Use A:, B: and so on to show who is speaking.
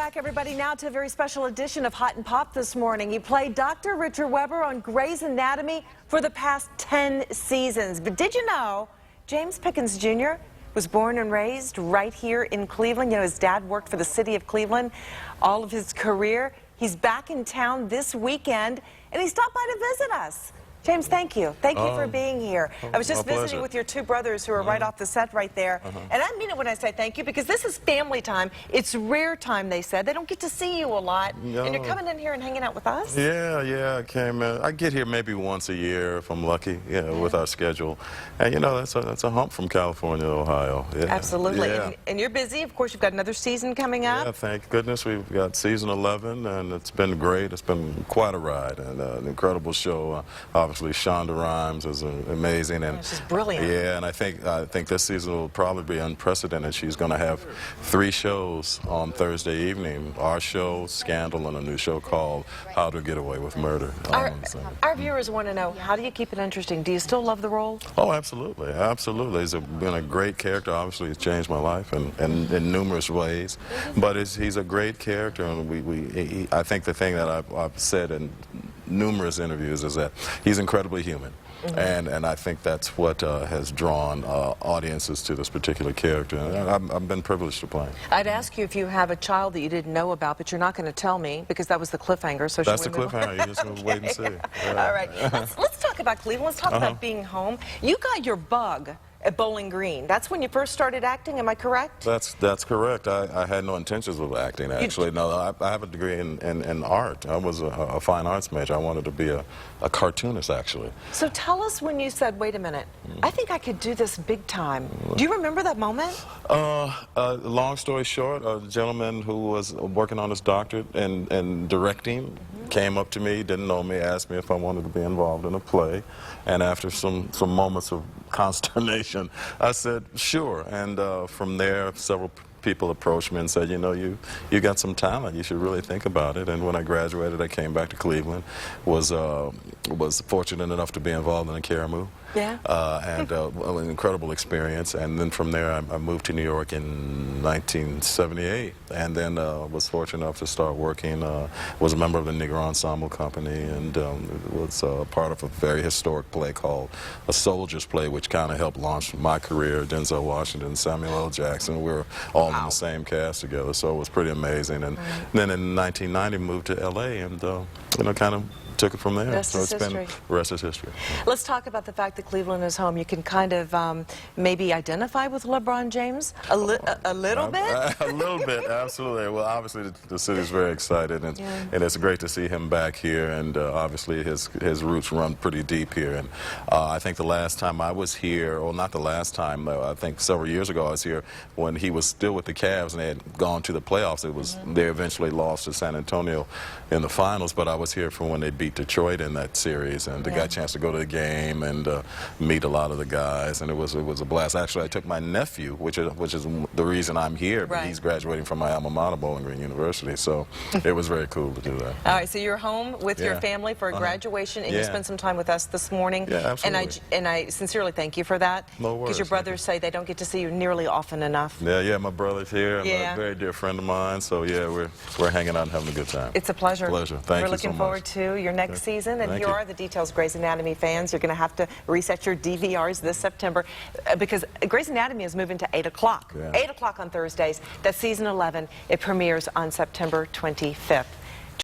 A: back, everybody, now to a very special edition of Hot and Pop this morning. He played Dr. Richard Weber on Grey's Anatomy for the past 10 seasons. But did you know James Pickens Jr. was born and raised right here in Cleveland? You know, his dad worked for the city of Cleveland all of his career. He's back in town this weekend, and he stopped by to visit us. James, thank you. Thank you for being here. I was just visiting with your two brothers who are right off the set right there. And I mean it when I say thank you, because this is family time. It's rare time, they said. They don't get to see you a lot. And you're coming in here and hanging out with us?
B: Yeah, I came in. I get here maybe once a year if I'm lucky, with our schedule. And, you know, that's a hump from California to Ohio. Yeah.
A: Absolutely.
B: Yeah.
A: And you're busy. Of course, you've got another season coming up.
B: Yeah, thank goodness. We've got season 11, and it's been great. It's been quite a ride and an incredible show. Obviously, Shonda Rhimes is amazing, and
A: she's brilliant.
B: Yeah, and I think this season will probably be unprecedented. She's going to have 3 shows on Thursday evening: our show, Scandal, and a new show called How to Get Away with Murder.
A: Our viewers want to know, how do you keep it interesting? Do you still love the role?
B: Oh, absolutely, absolutely. He's been a great character. Obviously, he's changed my life in numerous ways. But he's a great character, and I think the thing that I've said in numerous interviews is that he's incredibly human. And I think that's what has drawn audiences to this particular character. And I've been privileged to play.
A: I'd ask you if you have a child that you didn't know about, but you're not going to tell me, because that was the cliffhanger. So
B: that's the cliffhanger. You just wait and see. Yeah.
A: All right. Let's talk about Cleveland. Let's talk about being home. You got your bug at Bowling Green. That's when you first started acting, am I correct?
B: That's correct. I had no intentions of acting, actually. No, I have a degree in art. I was a fine arts major. I wanted to be a cartoonist, actually.
A: So tell us when you said, wait a minute, I think I could do this big time. Do you remember that moment?
B: Long story short, a gentleman who was working on his doctorate and directing came up to me, didn't know me, asked me if I wanted to be involved in a play, and after some moments of consternation, I said sure. And from there, several people approached me and said, you know, you got some talent, you should really think about it. And when I graduated, I came back to Cleveland, was fortunate enough to be involved in a Caramoo.
A: Yeah.
B: And an incredible experience. And then from there, I moved to New York in 1978, and then was fortunate enough to start working, was a member of the Negro Ensemble Company, and was part of a very historic play called A Soldier's Play, which kind of helped launch my career. Denzel Washington, Samuel L. Jackson, we were all in the same cast together, so it was pretty amazing. And then in 1990, moved to L.A. and, you know, kind of took it from there.
A: Rest is history.
B: Rest is history.
A: Let's talk about the fact that Cleveland is home. You can kind of maybe identify with LeBron James a little bit?
B: A little bit, absolutely. Well, obviously the city's very excited, and it's great to see him back here, and obviously his roots run pretty deep here. And I think the last time I was here, or not the last time, I think several years ago I was here when he was still with the Cavs and they had gone to the playoffs. It was they eventually lost to San Antonio in the finals, but I was here for when they beat Detroit in that series, and I got a chance to go to the game and meet a lot of the guys, and it was a blast. Actually, I took my nephew, which is the reason I'm here. But he's graduating from my alma mater, Bowling Green University, so it was very cool to do that.
A: All right, so you're home with your family for a graduation, and you spent some time with us this morning.
B: Yeah, absolutely.
A: And I sincerely thank you for that.
B: No worries.
A: Because your brothers say they don't get to see you nearly often enough.
B: Yeah, my brother's here, and a very dear friend of mine. So yeah, we're hanging out and having a good time.
A: It's a pleasure.
B: Thank you so much.
A: We're looking forward to your next season, and here are the details, Grey's Anatomy fans. You're going to have to reset your DVRs this September, because Grey's Anatomy is moving to 8 o'clock. 8 o'clock on Thursdays. That's season 11. It premieres on September 25th.